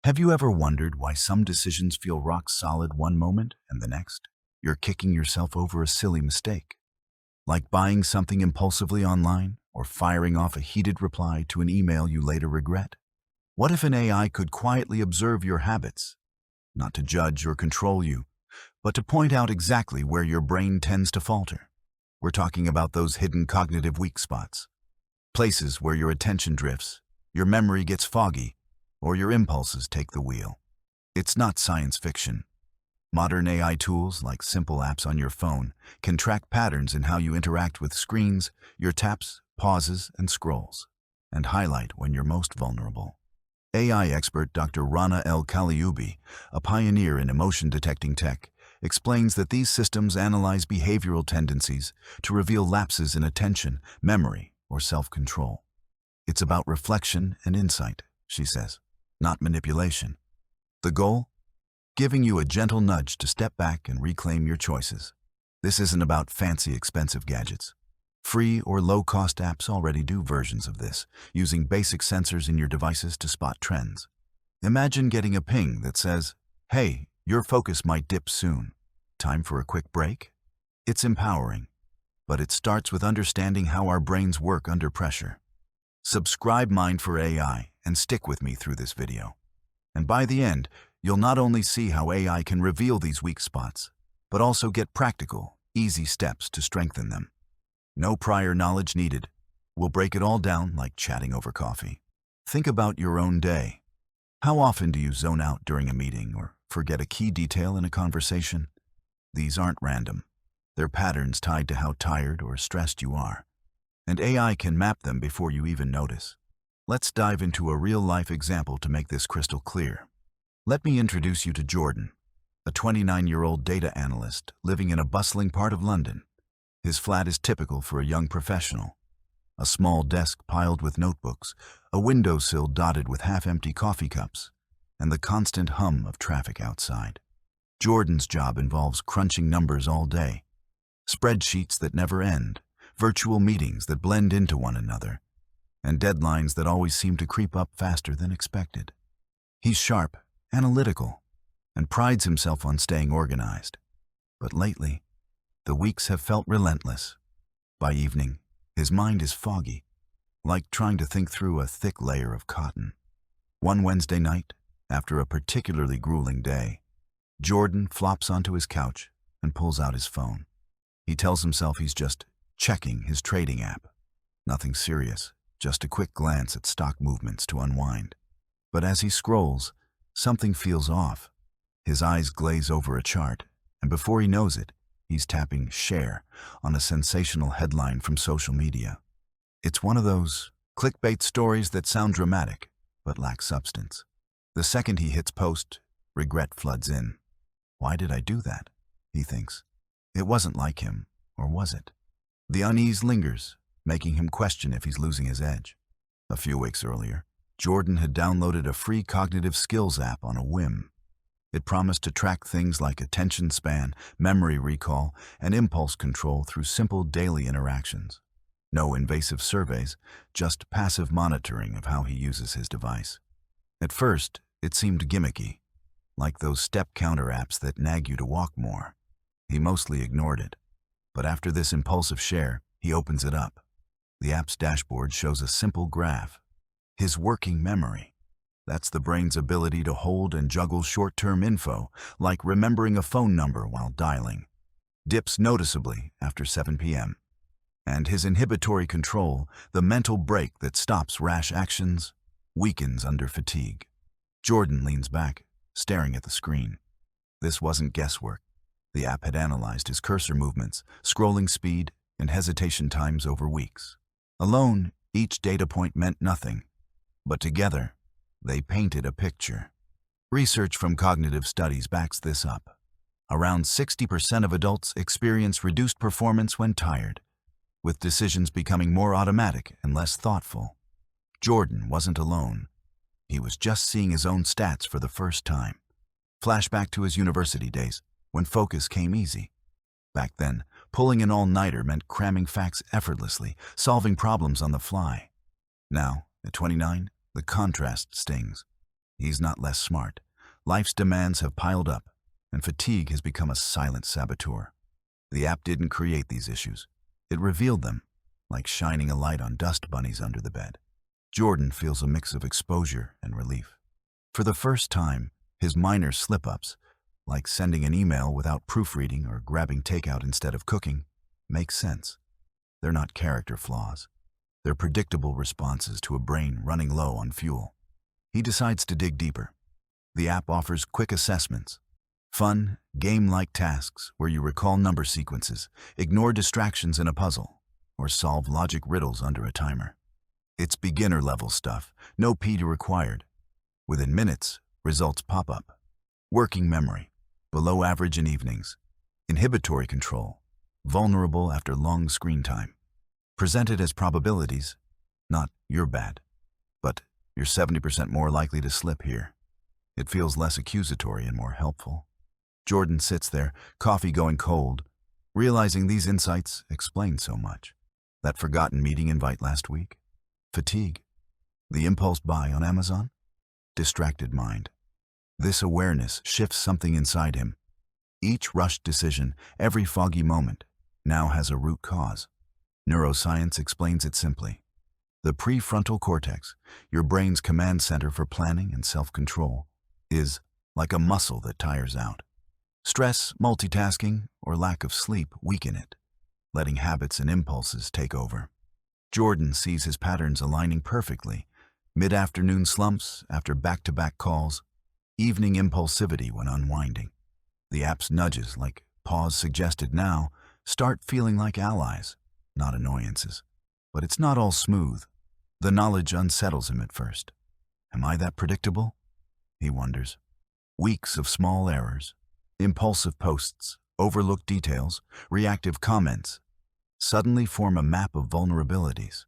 Have you ever wondered why some decisions feel rock solid one moment and the next, you're kicking yourself over a silly mistake? Like buying something impulsively online or firing off a heated reply to an email you later regret? What if an AI could quietly observe your habits, not to judge or control you, but to point out exactly where your brain tends to falter? We're talking about those hidden cognitive weak spots, places where your attention drifts, your memory gets foggy, or your impulses take the wheel. It's not science fiction. Modern AI tools, like simple apps on your phone, can track patterns in how you interact with screens, your taps, pauses, and scrolls, and highlight when you're most vulnerable. AI expert Dr. Rana El Kalioubi, a pioneer in emotion-detecting tech, explains that these systems analyze behavioral tendencies to reveal lapses in attention, memory, or self-control. It's about reflection and insight, she says, not manipulation. The goal? Giving you a gentle nudge to step back and reclaim your choices. This isn't about fancy, expensive gadgets. Free or low-cost apps already do versions of this, using basic sensors in your devices to spot trends. Imagine getting a ping that says, "Hey, your focus might dip soon. Time for a quick break?" It's empowering, but it starts with understanding how our brains work under pressure. Subscribe Mind for AI and stick with me through this video. And by the end, you'll not only see how AI can reveal these weak spots, but also get practical, easy steps to strengthen them. No prior knowledge needed. We'll break it all down like chatting over coffee. Think about your own day. How often do you zone out during a meeting or forget a key detail in a conversation? These aren't random. They're patterns tied to how tired or stressed you are. And AI can map them before you even notice. Let's dive into a real-life example to make this crystal clear. Let me introduce you to Jordan, a 29-year-old data analyst living in a bustling part of London. His flat is typical for a young professional. A small desk piled with notebooks, a windowsill dotted with half-empty coffee cups, and the constant hum of traffic outside. Jordan's job involves crunching numbers all day, spreadsheets that never end, virtual meetings that blend into one another, and deadlines that always seem to creep up faster than expected. He's sharp, analytical, and prides himself on staying organized. But lately, the weeks have felt relentless. By evening, his mind is foggy, like trying to think through a thick layer of cotton. One Wednesday night, after a particularly grueling day, Jordan flops onto his couch and pulls out his phone. He tells himself he's just checking his trading app. Nothing serious, just a quick glance at stock movements to unwind. But as he scrolls, something feels off. His eyes glaze over a chart, and before he knows it, he's tapping share on a sensational headline from social media. It's one of those clickbait stories that sound dramatic, but lack substance. The second he hits post, regret floods in. Why did I do that? He thinks. It wasn't like him, or was it? The unease lingers, making him question if he's losing his edge. A few weeks earlier, Jordan had downloaded a free cognitive skills app on a whim. It promised to track things like attention span, memory recall, and impulse control through simple daily interactions. No invasive surveys, just passive monitoring of how he uses his device. At first, it seemed gimmicky, like those step counter apps that nag you to walk more. He mostly ignored it. But after this impulsive share, he opens it up. The app's dashboard shows a simple graph. His working memory. That's the brain's ability to hold and juggle short-term info, like remembering a phone number while dialing. Dips noticeably after 7 p.m. And his inhibitory control, the mental brake that stops rash actions, weakens under fatigue. Jordan leans back, staring at the screen. This wasn't guesswork. The app had analyzed his cursor movements, scrolling speed, and hesitation times over weeks. Alone, each data point meant nothing, but together, they painted a picture. Research from cognitive studies backs this up. Around 60% of adults experience reduced performance when tired, with decisions becoming more automatic and less thoughtful. Jordan wasn't alone. He was just seeing his own stats for the first time. Flashback to his university days, when focus came easy. Back then, pulling an all-nighter meant cramming facts effortlessly, solving problems on the fly. Now, at 29, the contrast stings. He's not less smart. Life's demands have piled up, and fatigue has become a silent saboteur. The app didn't create these issues. It revealed them, like shining a light on dust bunnies under the bed. Jordan feels a mix of exposure and relief. For the first time, his minor slip-ups, like sending an email without proofreading or grabbing takeout instead of cooking, make sense. They're not character flaws. They're predictable responses to a brain running low on fuel. He decides to dig deeper. The app offers quick assessments, fun, game-like tasks where you recall number sequences, ignore distractions in a puzzle, or solve logic riddles under a timer. It's beginner-level stuff, no PT required. Within minutes, results pop up. Working memory, below average in evenings. Inhibitory control, vulnerable after long screen time. Presented as probabilities, not "you're bad," but "you're 70% more likely to slip here." It feels less accusatory and more helpful. Jordan sits there, coffee going cold, realizing these insights explain so much. That forgotten meeting invite last week? Fatigue. The impulse buy on Amazon? Distracted mind. This awareness shifts something inside him. Each rushed decision, every foggy moment, now has a root cause. Neuroscience explains it simply. The prefrontal cortex, your brain's command center for planning and self-control, is like a muscle that tires out. Stress, multitasking, or lack of sleep weaken it, letting habits and impulses take over. Jordan sees his patterns aligning perfectly. Mid-afternoon slumps after back-to-back calls, evening impulsivity when unwinding. The app's nudges, like "pause suggested now," start feeling like allies, not annoyances. But it's not all smooth. The knowledge unsettles him at first. Am I that predictable? He wonders. Weeks of small errors, impulsive posts, overlooked details, reactive comments, suddenly form a map of vulnerabilities.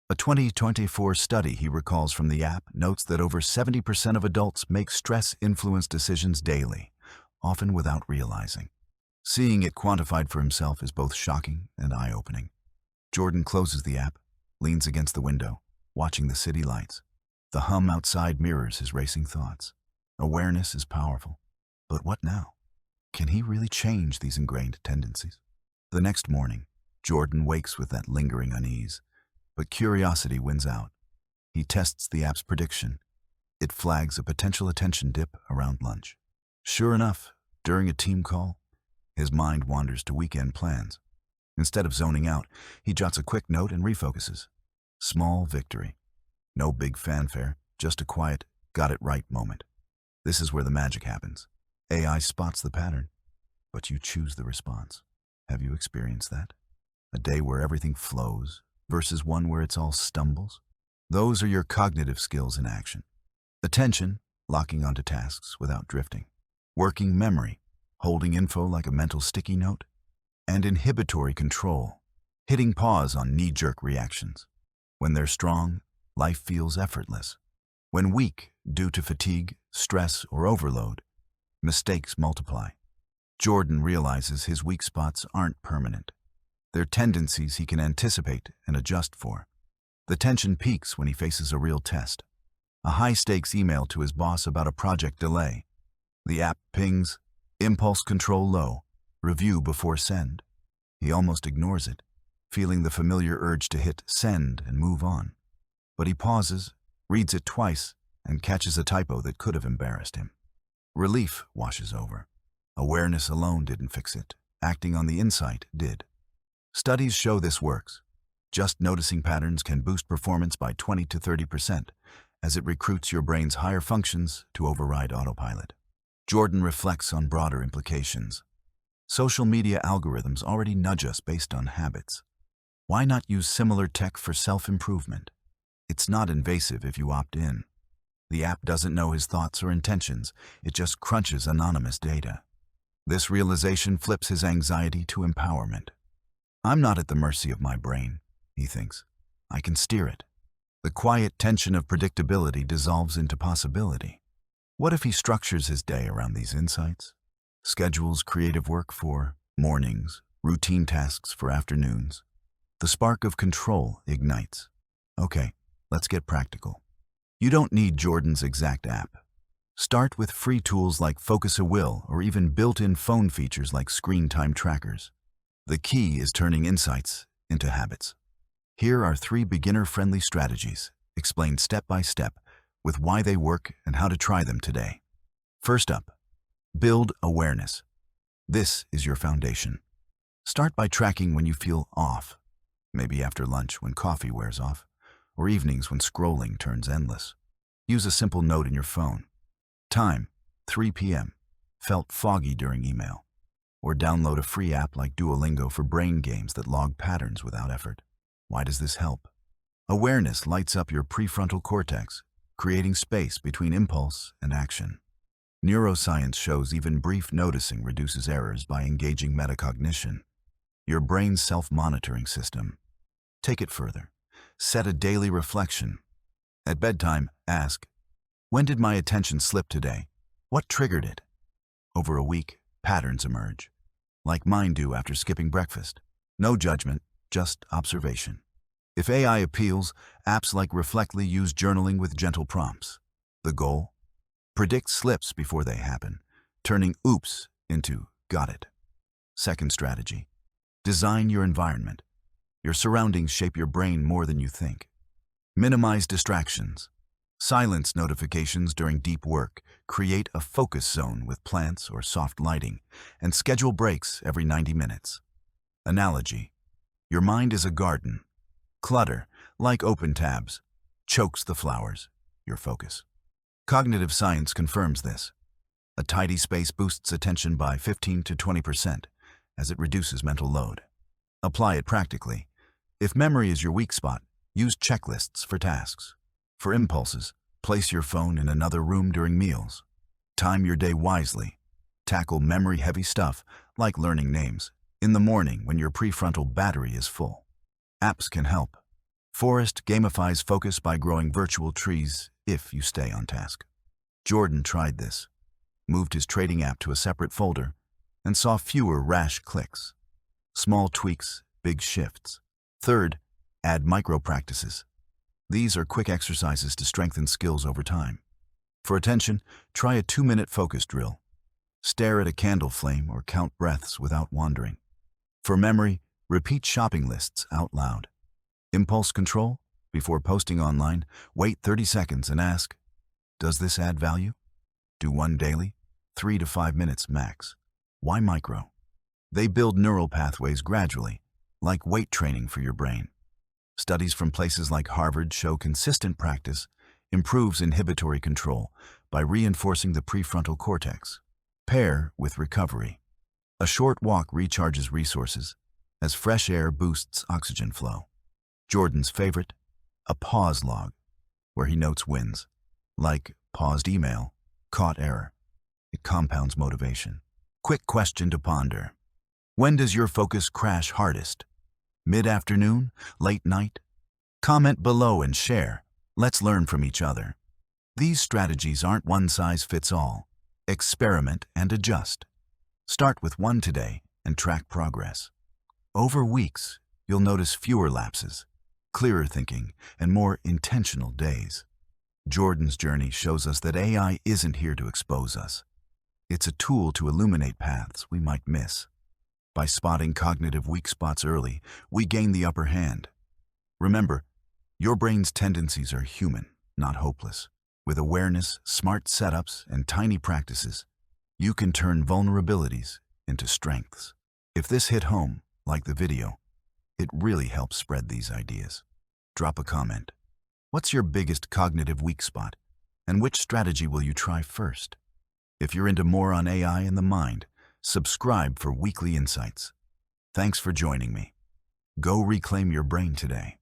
A 2024 study he recalls from the app notes that over 70% of adults make stress-influenced decisions daily, often without realizing. Seeing it quantified for himself is both shocking and eye-opening. Jordan closes the app, leans against the window, watching the city lights. The hum outside mirrors his racing thoughts. Awareness is powerful. But what now? Can he really change these ingrained tendencies? The next morning, Jordan wakes with that lingering unease. But curiosity wins out. He tests the app's prediction. It flags a potential attention dip around lunch. Sure enough, during a team call, his mind wanders to weekend plans. Instead of zoning out, he jots a quick note and refocuses. Small victory. No big fanfare, just a quiet, got it right moment. This is where the magic happens. AI spots the pattern, but you choose the response. Have you experienced that? A day where everything flows versus one where it's all stumbles? Those are your cognitive skills in action. Attention, locking onto tasks without drifting. Working memory, holding info like a mental sticky note. And inhibitory control, hitting pause on knee-jerk reactions. When they're strong, life feels effortless. When weak, due to fatigue, stress, or overload, mistakes multiply. Jordan realizes his weak spots aren't permanent. They're tendencies he can anticipate and adjust for. The tension peaks when he faces a real test. A high-stakes email to his boss about a project delay. The app pings, impulse control low, review before send. He almost ignores it, feeling the familiar urge to hit send and move on. But he pauses, reads it twice, and catches a typo that could have embarrassed him. Relief washes over. Awareness alone didn't fix it. Acting on the insight did. Studies show this works. Just noticing patterns can boost performance by 20 to 30%, as it recruits your brain's higher functions to override autopilot. Jordan reflects on broader implications. Social media algorithms already nudge us based on habits. Why not use similar tech for self-improvement? It's not invasive if you opt in. The app doesn't know his thoughts or intentions, it just crunches anonymous data. This realization flips his anxiety to empowerment. I'm not at the mercy of my brain, he thinks. I can steer it. The quiet tension of predictability dissolves into possibility. What if he structures his day around these insights? Schedules creative work for mornings, routine tasks for afternoons. The spark of control ignites. Okay, let's get practical. You don't need Jordan's exact app. Start with free tools like Focus a Will or even built-in phone features like screen time trackers. The key is turning insights into habits. Here are 3 beginner-friendly strategies, explained step by step, with why they work and how to try them today. First up, build awareness. This is your foundation. Start by tracking when you feel off, maybe after lunch when coffee wears off, or evenings when scrolling turns endless. Use a simple note in your phone. Time, 3 p.m. Felt foggy during email. Or download a free app like Duolingo for brain games that log patterns without effort. Why does this help? Awareness lights up your prefrontal cortex, creating space between impulse and action. Neuroscience shows even brief noticing reduces errors by engaging metacognition, your brain's self-monitoring system. Take it further. Set a daily reflection. At bedtime, ask, when did my attention slip today? What triggered it? Over a week, patterns emerge, like mine do after skipping breakfast. No judgment, just observation. If AI appeals, apps like Reflectly use journaling with gentle prompts. The goal? Predict slips before they happen, turning oops into got it. Second strategy. Design your environment. Your surroundings shape your brain more than you think. Minimize distractions. Silence notifications during deep work, create a focus zone with plants or soft lighting, and schedule breaks every 90 minutes. Analogy. Your mind is a garden. Clutter, like open tabs, chokes the flowers, your focus. Cognitive science confirms this. A tidy space boosts attention by 15 to 20% as it reduces mental load. Apply it practically. If memory is your weak spot, use checklists for tasks. For impulses, place your phone in another room during meals. Time your day wisely. Tackle memory-heavy stuff, like learning names, in the morning when your prefrontal battery is full. Apps can help. Forest gamifies focus by growing virtual trees if you stay on task. Jordan tried this, moved his trading app to a separate folder, and saw fewer rash clicks. Small tweaks, big shifts. Third, add micro-practices. These are quick exercises to strengthen skills over time. For attention, try a 2-minute focus drill. Stare at a candle flame or count breaths without wandering. For memory, repeat shopping lists out loud. Impulse control, before posting online, wait 30 seconds and ask, does this add value? Do one daily, 3 to 5 minutes max. Why micro? They build neural pathways gradually, like weight training for your brain. Studies from places like Harvard show consistent practice improves inhibitory control by reinforcing the prefrontal cortex. Pair with recovery. A short walk recharges resources, as fresh air boosts oxygen flow. Jordan's favorite, a pause log, where he notes wins, like paused email, caught error. It compounds motivation. Quick question to ponder. When does your focus crash hardest? Mid-afternoon? Late night? Comment below and share. Let's learn from each other. These strategies aren't one-size-fits-all. Experiment and adjust. Start with one today and track progress. Over weeks, you'll notice fewer lapses, clearer thinking, and more intentional days. Jordan's journey shows us that AI isn't here to expose us. It's a tool to illuminate paths we might miss. By spotting cognitive weak spots early, we gain the upper hand. Remember, your brain's tendencies are human, not hopeless. With awareness, smart setups, and tiny practices, you can turn vulnerabilities into strengths. If this hit home, like the video, it really helps spread these ideas. Drop a comment. What's your biggest cognitive weak spot, and which strategy will you try first? If you're into more on AI and the mind, subscribe for weekly insights. Thanks for joining me. Go reclaim your brain today.